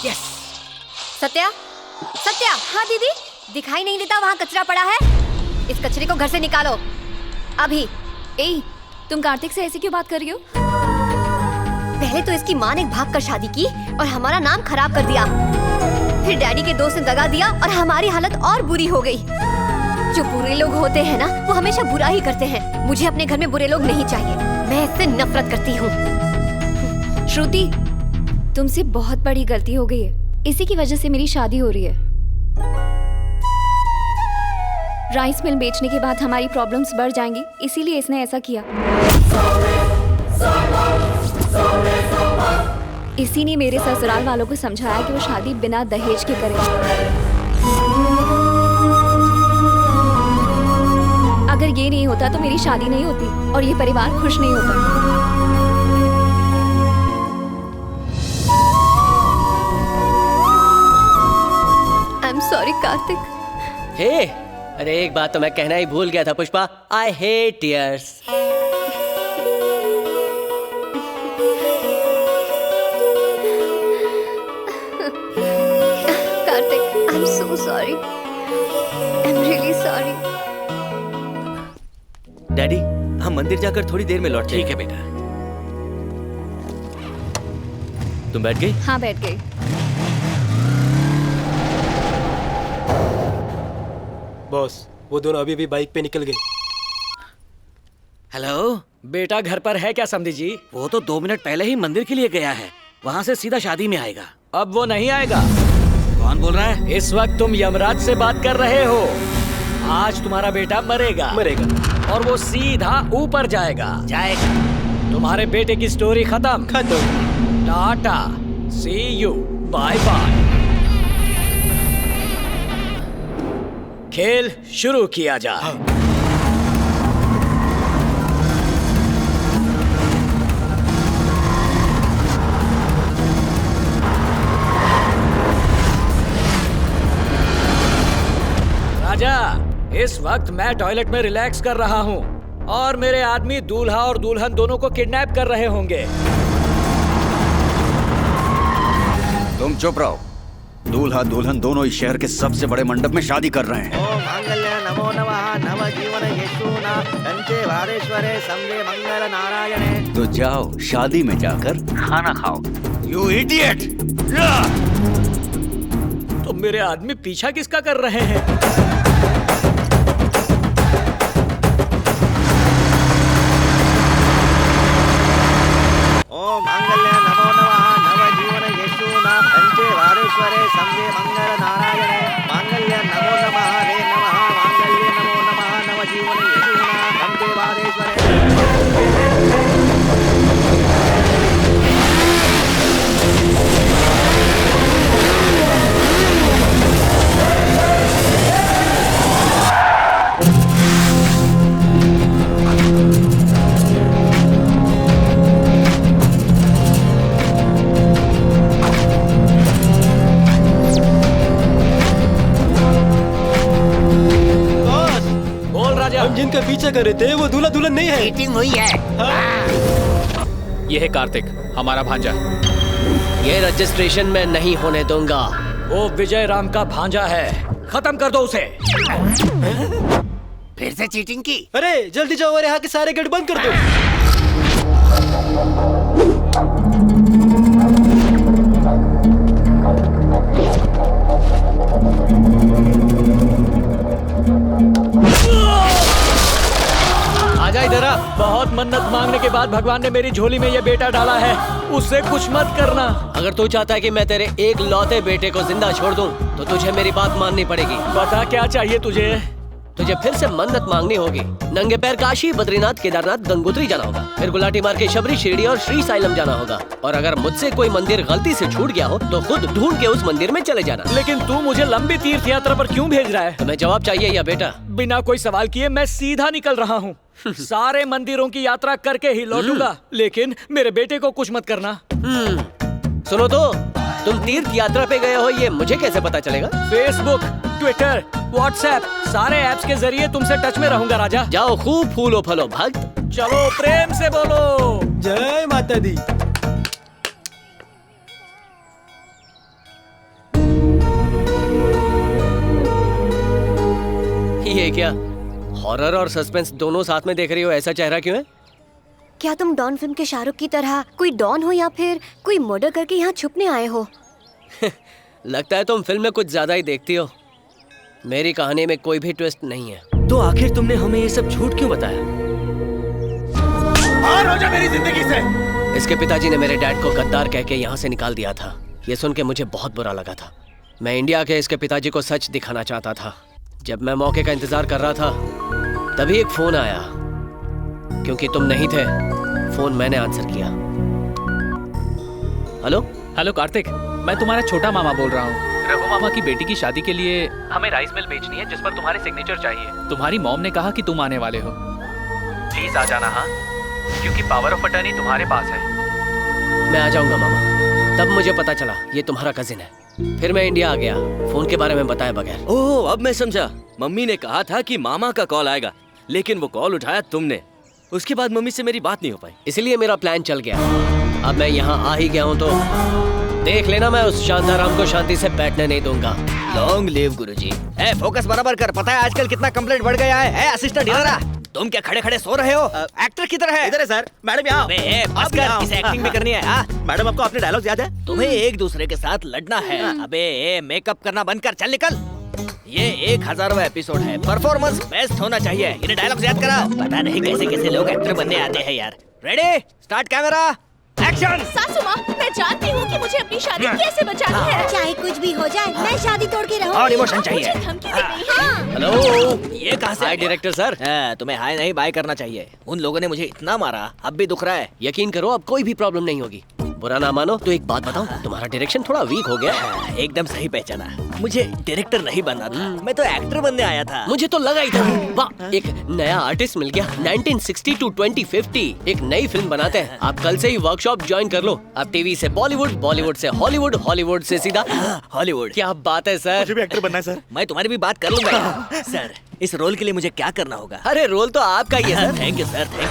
Yes. Satya, Satya. हाँ दीदी, दिखाई नहीं देता वहाँ कचरा पड़ा है? इस कचरे को घर से निकालो अभी। ए, तुम कार्तिक से ऐसे क्यों बात कर रही हो? पहले तो इसकी माँ ने भाग कर शादी की और हमारा नाम खराब कर दिया। फिर डैडी के दोस्त ने दगा दिया और हमारी हालत और बुरी हो गई। जो बुरे लोग होते हैं ना, वो हमेशा बुरा ही करते हैं। मुझे अपने घर में बुरे लोग नहीं चाहिए, मैं इससे नफरत करती हूँ। श्रुति, तुमसे बहुत बड़ी गलती हो गई है। इसी की वजह से मेरी शादी हो रही है। राइस मिल बेचने के बाद हमारी प्रॉब्लम्स बढ़ जाएंगी, इसीलिए इसने ऐसा किया। इसी ने मेरे ससुराल वालों को समझाया कि वो शादी बिना दहेज के करें। अगर ये नहीं होता तो मेरी शादी नहीं होती और ये परिवार खुश नहीं होता। I am sorry Kartik. Hey, अरे एक बात तो मैं कहना ही भूल गया था Pushpa, I hate tears. Kartik, I am so sorry. I am really sorry. Daddy, हम मंदिर जाकर थोड़ी देर में लौटते हैं। ठीक है बेटा। तुम बैठ गई? हाँ, बैठ गई। बॉस, वो दोनों अभी भी बाइक पे निकल गए। हेलो बेटा, घर पर है क्या समधी जी? वो तो 2 मिनट पहले ही मंदिर के लिए गया है, वहाँ से सीधा शादी में आएगा। अब वो नहीं आएगा। कौन बोल रहा है? इस वक्त तुम यमराज से बात कर रहे हो। आज तुम्हारा बेटा मरेगा और वो सीधा ऊपर जाएगा। तुम्हारे बेटे की स्टोरी खत्म। टाटा, सी यू, बाय बाय। खेल शुरू किया जाए। राजा, इस वक्त मैं टॉयलेट में रिलैक्स कर रहा हूँ और मेरे आदमी दूल्हा और दुल्हन दोनों को किडनैप कर रहे होंगे। तुम चुप रहो। दूल्हा दुल्हन दोनों इस शहर के सबसे बड़े मंडप में शादी कर रहे हैं। ओम मांगल्य नमो नमः नव जीवन यशुना कंचे वारेश्वरे संगे मंगल नारायणे। तो जाओ, शादी में जाकर खाना खाओ। You idiot! तो मेरे आदमी पीछा किसका कर रहे हैं? ओम मांगल्य नमो नमः नव जीवन यशुना कंचे वारेश्वरे संगे मंगल नारायणे। मांगल्य नमो नमः रे नमः मांगल्य नमो नमः नव जीवन यशुना कंचे वारेश्वरे। हम जिनका पीछा कर रहे थे वो दूल्हा दुल्हन नहीं है। मीटिंग हुई है। ये है कार्तिक, हमारा भांजा। ये रजिस्ट्रेशन में नहीं होने दूंगा। वो विजय राम का भांजा है, खत्म कर दो उसे। फिर से चीटिंग की? अरे जल्दी जाओ और यहाँ के सारे गेट बंद कर दो। आजा इधर आ। बहुत मन्नत मांगने के बाद भगवान ने मेरी झोली में ये बेटा डाला है, उससे कुछ मत करना। अगर तू चाहता है कि मैं तेरे एक लौते बेटे को जिंदा छोड़ दूं, तो तुझे मेरी बात माननी पड़ेगी। बता क्या चाहिए तुझे? तुझे फिर से मन्नत मांगनी होगी। नंगे पैर काशी, बद्रीनाथ, केदारनाथ, गंगोत्री जाना होगा। फिर गुलाटी मार के शबरी, शिरडी और श्री साइलम जाना होगा। और अगर मुझसे कोई मंदिर गलती से छूट गया हो तो खुद ढूंढ के उस मंदिर में चले जाना। लेकिन तू मुझे लंबी तीर्थ यात्रा पर क्यों भेज रहा है? तुम्हें जवाब चाहिए या बेटा? बिना कोई सवाल किए मैं सीधा निकल रहा हूँ। सारे मंदिरों की यात्रा करके ही लौटूंगा, लेकिन मेरे बेटे को कुछ मत करना। सुनो तो, तुम तीर्थ यात्रा पे गए हो ये मुझे कैसे पता चलेगा? फेसबुक, ट्विटर, व्हाट्सएप, सारे ऐप्स के जरिए तुमसे टच में रहूंगा राजा। जाओ खूब फूलो फलो भक्त। चलो प्रेम से बोलो जय माता दी। ये क्या हॉरर और सस्पेंस दोनों साथ में देख रही हो? ऐसा चेहरा क्यों है? क्या तुम डॉन फिल्म के शाहरुख की तरह कोई डॉन हो या फिर कोई मर्डर करके यहाँ छुपने आए हो? लगता है तुम फिल्म में कुछ ज्यादा ही देखती हो। मेरी कहानी में कोई भी ट्विस्ट नहीं है। तो आखिर तुमने हमें ये सब झूठ क्यों बताया? बाहर हो जा मेरी जिंदगी से। इसके पिताजी ने मेरे डैड को गद्दार कह के यहाँ से निकाल दिया था। ये सुन के मुझे बहुत बुरा लगा था। मैं इंडिया के इसके पिताजी को सच दिखाना चाहता था। जब मैं मौके का इंतजार कर रहा था तभी एक फोन आया। क्योंकि तुम नहीं थे, फोन मैंने आंसर किया। हेलो हेलो कार्तिक, मैं तुम्हारा छोटा मामा बोल रहा हूँ। रघु मामा की बेटी की शादी के लिए हमें राइस मिल बेचनी है जिस पर तुम्हारे सिग्नेचर चाहिए। तुम्हारी मॉम ने कहा कि तुम आने वाले हो। प्लीज आ जाना। हाँ, क्योंकि पावर ऑफ अटर्नी तुम्हारे पास है। मैं आ जाऊंगा मामा। तब मुझे पता चला ये तुम्हारा कजिन है। फिर मैं इंडिया आ गया फोन के बारे में बताए बगैर। ओह, अब मैं समझा। मम्मी ने कहा था कि मामा का कॉल आएगा, लेकिन वो कॉल उठाया तुमने। उसके बाद मम्मी से मेरी बात नहीं हो पाई, इसलिए मेरा प्लान चल गया। अब मैं यहाँ आ ही गया हूँ तो देख लेना, मैं उस शांताराम को शांति से बैठने नहीं दूंगा। लॉन्ग लिव गुरुजी। ए फोकस बराबर कर। पता है आजकल कितना कंप्लेंट बढ़ गया है? असिस्टेंट इधर आ। तुम क्या खड़े खड़े सो रहे हो? एक्टर किधर है? इधर है सर। मैडम यहाँ। बस कर, इसे एक्टिंग भी करनी है। मैडम आपको अपने डायलॉग याद है? तुम्हें एक दूसरे के साथ लड़ना है। अबे मेकअप करना बंद कर, चल निकल। ये 1000वां एपिसोड है, परफॉर्मेंस बेस्ट होना चाहिए। इन्हें डायलॉग्स याद करा। पता नहीं कैसे कैसे लोग एक्टर बनने आते हैं यार। Ready, start camera, action. सासू माँ, मैं जानती हूँ कि मुझे अपनी शादी कैसे बचानी है। चाहे कुछ भी हो जाए, मैं शादी तोड़ के रहूंगी। और इमोशन चाहिए। मुझे धमकी दे रही है। हेलो, ये कहाँ से? हाय डायरेक्टर सर। तुम्हें हाय नहीं बाय करना चाहिए। उन लोगों ने मुझे इतना मारा, अब भी दुख रहा है। यकीन करो अब कोई भी प्रॉब्लम नहीं होगी। बुरा ना मानो तो एक बात बताऊं, तुम्हारा डायरेक्शन थोड़ा वीक हो गया। एकदम सही पहचाना। मुझे डायरेक्टर नहीं बनना था, मैं तो एक्टर बनने आया था। मुझे तो लगा ही था। वाह, एक नया आर्टिस्ट मिल गया। 1960 to 2050 एक नई फिल्म बनाते हैं। आप कल से ही वर्कशॉप ज्वाइन कर लो। अब टीवी से बॉलीवुड, बॉलीवुड से हॉलीवुड, हॉलीवुड से सीधा हॉलीवुड। क्या बात है सर। मुझे भी एक्टर बनना है सर। मैं तुम्हारी भी बात कर लूंगा। सर, इस रोल के लिए मुझे क्या करना होगा? अरे रोल तो आपका ही है sir. Thank you sir, thank you.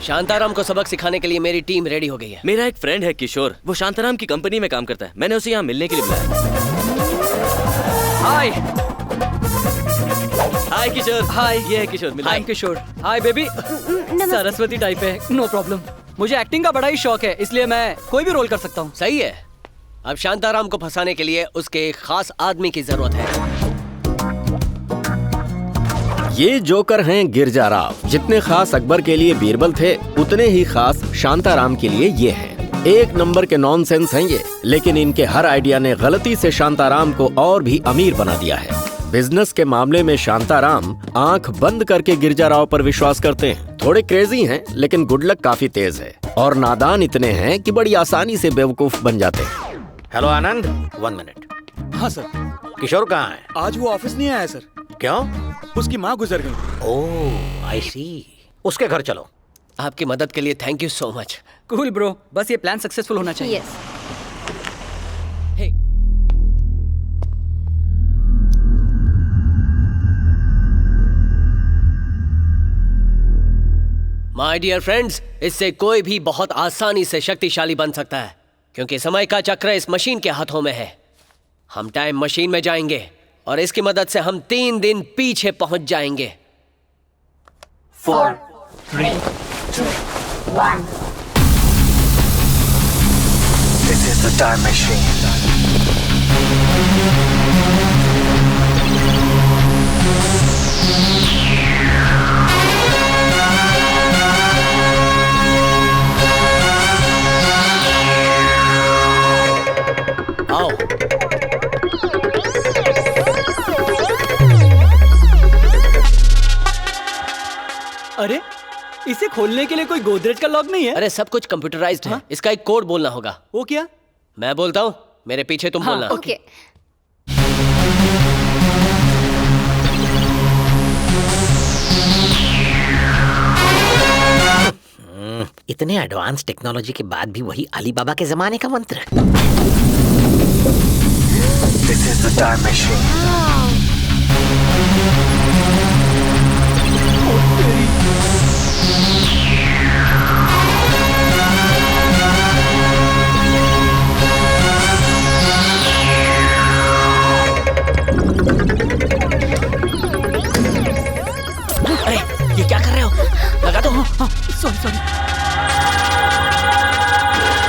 Shantaram को सबक सिखाने के लिए मेरी टीम रेडी हो गई है। मेरा एक फ्रेंड है किशोर, वो शांताराम की कंपनी में काम करता है। मैंने उसे यहाँ मिलने के लिए बुलाया। हाय हाय किशोर। हाय, ये है Kishore. Hi Kishore. Hi baby. Saraswati type है, नो प्रॉब्लम। मुझे एक्टिंग का बड़ा ही शौक है, इसलिए मैं कोई भी रोल कर सकता हूँ। सही है। अब शांताराम को फंसाने के लिए उसके एक खास आदमी की जरूरत है। ये जोकर हैं गिरजा राव। जितने खास अकबर के लिए बीरबल थे, उतने ही खास शांताराम के लिए ये हैं। एक नंबर के नॉनसेंस हैं ये, लेकिन इनके हर आइडिया ने गलती से शांताराम को और भी अमीर बना दिया है। बिजनेस के मामले में शांताराम आंख बंद करके गिरजा राव पर विश्वास करते हैं। थोड़े क्रेजी हैं, लेकिन गुड लक काफी तेज है और नादान इतने हैं कि बड़ी आसानी से बेवकूफ बन जाते हैं। हेलो आनंद, 1 मिनट। हाँ सर। किशोर कहाँ है? आज वो ऑफिस नहीं आया सर। क्यों? उसकी माँ गुजर गई। ओह, आई सी। उसके घर चलो। आपकी मदद के लिए thank you so much. Cool bro, बस ये प्लान सक्सेसफुल होना चाहिए। यस। माय डियर फ्रेंड्स, इससे कोई भी बहुत आसानी से शक्तिशाली बन सकता है, क्योंकि समय का चक्र इस मशीन के हाथों में है। हम टाइम मशीन में जाएंगे और इसकी मदद से हम 3 दिन पीछे पहुंच जाएंगे। 4, 3, 2, 1. This is the time machine. आओ। अरे, इसे खोलने के लिए कोई गोदरेज का लॉक नहीं है? अरे सब कुछ कंप्यूटराइज्ड है। इसका एक कोड बोलना होगा। वो क्या? मैं बोलता हूँ, मेरे पीछे तुम बोलना। ओके। इतने एडवांस टेक्नोलॉजी के बाद भी वही अलीबाबा के जमाने का मंत्र। This is the time machine.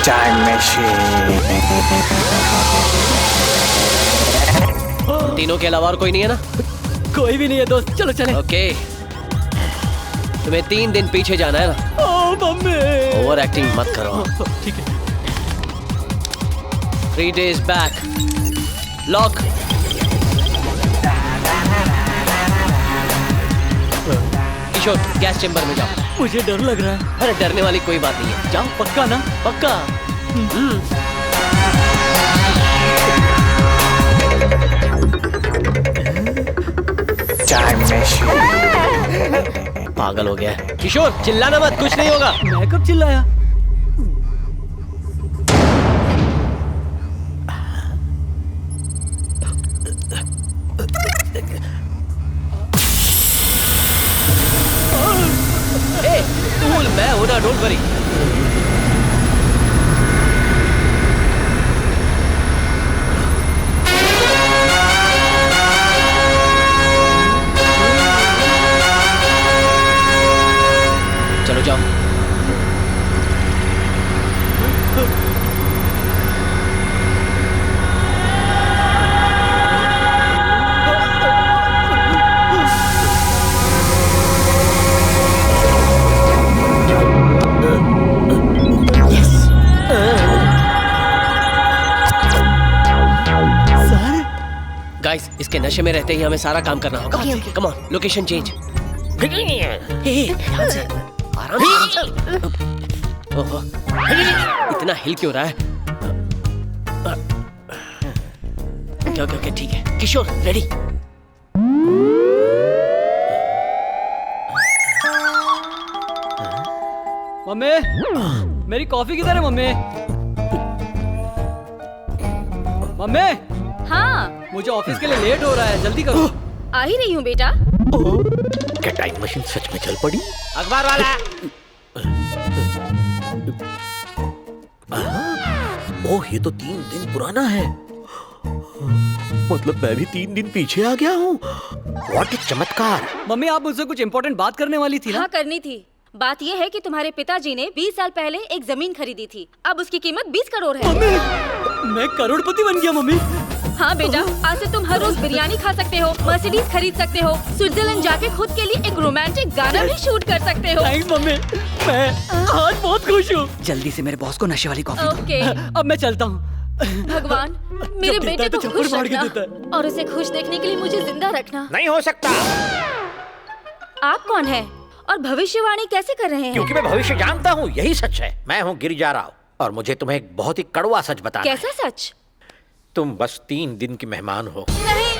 Time machine. तीनों के अलावा और कोई नहीं है ना? कोई भी नहीं है दोस्त, चलो चले। ओके, तुम्हें 3 दिन पीछे जाना है ना? मम्मी। ओवर एक्टिंग मत करो। ठीक है। 3 days back. लॉक। किशोर, गैस चेंबर में जाओ। मुझे डर लग रहा है। अरे डरने वाली कोई बात नहीं है, जाओ। पक्का ना? पक्का। Time machine. पागल हो गया है। किशोर, चिल्लाना मत, कुछ नहीं होगा। मैं कब चिल्लाया? ए, कूल, मैं हूं ना, डोंट वरी। चलो जाओ। गाइस, इसके नशे में रहते ही हमें सारा काम करना होगा। Come on, location change. आराम से। ओहो, इतना हिल क्यों रहा है? ओके, ठीक है। किशोर, रेडी? मम्मी, मेरी कॉफी किधर है मम्मी? मम्मी, हाँ, मुझे ऑफिस के लिए लेट हो रहा है, जल्दी करो। आ ही रही हूँ बेटा। क्या टाइम मशीन सच में चल पड़ी? अखबार वाला। ओह, ये तो 3 दिन पुराना है। मतलब मैं भी 3 दिन पीछे आ गया हूँ। व्हाट चमत्कार। मम्मी, आप मुझसे कुछ इम्पोर्टेंट बात करने वाली थी ना? हाँ, करनी थी। बात ये है कि तुम्हारे पिताजी ने 20 साल पहले एक जमीन खरीदी थी। अब उसकी कीमत 20 करोड़ है। मम्मी, मैं करोड़पति बन गया मम्मी। हाँ बेटा, आज से तुम हर रोज बिरयानी खा सकते हो, मर्सिडीज खरीद सकते हो, स्विट्जरलैंड जाके खुद के लिए एक रोमांटिक गाना भी शूट कर सकते हो। थैंक्स मम्मी, मैं आज बहुत खुश हूँ। जल्दी से मेरे बॉस को नशे वाली कॉफी दो। ओके। अब मैं चलता हूँ। भगवान, मेरे बेटे को खुश फाड़ के रखना और उसे खुश देखने के लिए मुझे जिंदा रखना। नहीं हो सकता। आप कौन है और भविष्यवाणी कैसे कर रहे हैं? क्योंकि मैं भविष्य जानता हूँ, यही सच है। मैं हूँ गिरिजा राव और मुझे तुम्हें एक बहुत ही कड़वा सच बताना है। कैसा सच? तुम बस 3 दिन की मेहमान हो। नहीं,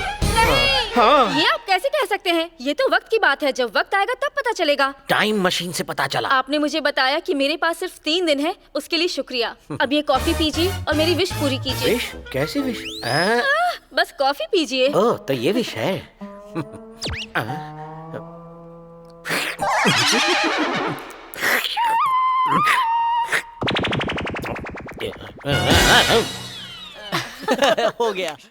हाँ। ये आप कैसे कह सकते हैं? ये तो वक्त की बात है, जब वक्त आएगा तब पता चलेगा। टाइम मशीन से पता चला। आपने मुझे बताया कि मेरे पास सिर्फ 3 दिन है, उसके लिए शुक्रिया। अब ये कॉफी पीजिए और मेरी विश पूरी कीजिए। विश? कैसी विश? बस कॉफी पीजिए। ओह, तो ये विश है। हो गया।